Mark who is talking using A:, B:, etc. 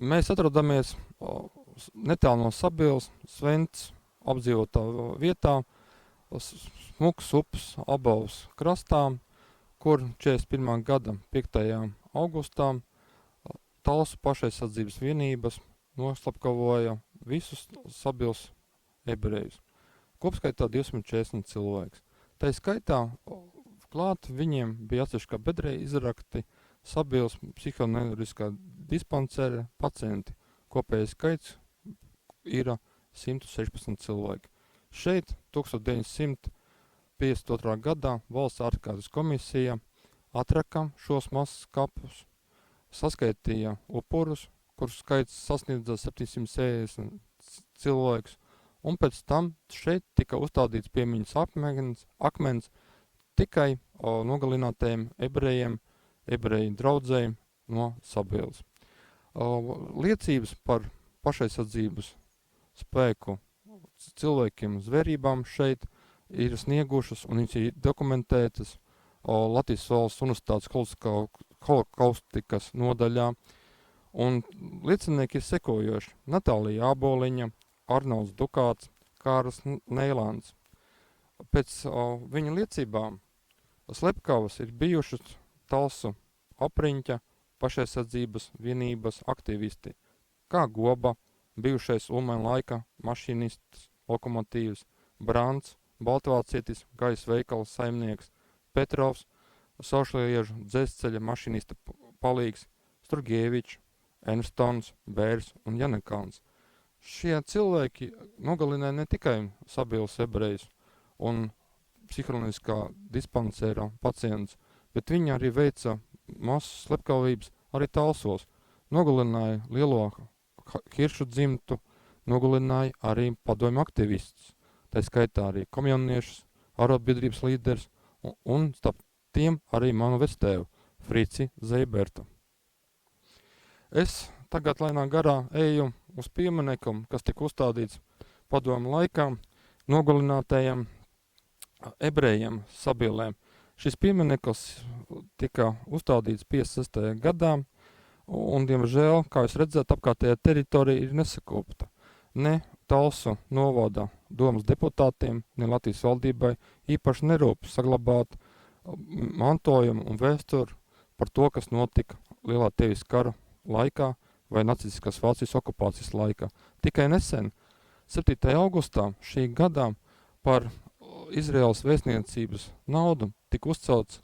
A: Mēs atrodamies netālu no Sabils, Svents apdzīvotā vietā, smuks upes Abavas krastā, kur 41. gada 5. augustā Talsu pašaizsardzības vienības noslapkavoja visus Sabils ebrejus. Kopskaitā 240 cilvēks. Tā skaitā klāt viņiem bija atsevišķi kā bedrē izrakti Sabils psihoneiriskā dispancera pacienti. Kopējais skaits ir 116 cilvēki. Šeit 1952. gadā valsts ārkārtas komisija atraka šos masas kapus, saskaitīja upurus, kurus skaits sasniedza 760 cilvēkus, un pēc tam šeit tika uzstādīts piemiņas akmens tikai nogalinātajiem ebrejiem, ebreju draudzēji no Sabilas. Liecības par pašaizsardzības spēku cilvēkiem zvērībām šeit ir sniegušas un viņas ir dokumentētas Latvijas valsts universitātes holokaustikas nodaļā. Un liecinieki ir sekojoši: Natālija Āboliņa, Arnolds Dukāts, Kārs Neilāns. Pēc viņa liecībām slepkavas ir bijušas Talsu apriņķa pašaizsardzības vienības aktīvisti, kā Goba, bijušais Ulmaņa laika mašīnists, lokomotīvs, Brants, baltvācietis, gaisa veikala saimnieks, Petrovs, Saušliežu dzelzceļa mašīnista palīgs, Sturgievičs, Ernstons, Bērs un Janekāns. Šie cilvēki nogalināja ne tikai Sabilas ebrejus un psihoanalītiskā dispansera pacients, bet viņi arī veica masas slepkavības arī Talsos. Nogalināja lielo Hiršu dzimtu, nogalināja arī padomju aktivistus, tā skaitā arī komjauniešus, arotbiedrības līderis un starp tiem arī manu vectēvu, Frici Zeibertu. Es tagad lēnā garā eju uz pieminekam, kas tika uzstādīts padomu laikā nogalinātajiem ebrejiem Sabilē. Šis piemineklis tika uzstādīts 56. gadā, un, diemžēl, kā jūs redzat, apkārtējā teritorija ir nesakopta. Ne Talsu novada domas deputātiem, ne Latvijas valdībai īpaši nerūp saglabāt mantojumu un vēsturi par to, kas notika Lielā Tīvijas kara laikā vai nacistiskās Vācijas okupācijas laikā. Tikai nesen, 7. augustā šī gadā par Izraēlas vēstniecības naudu tika uzcelts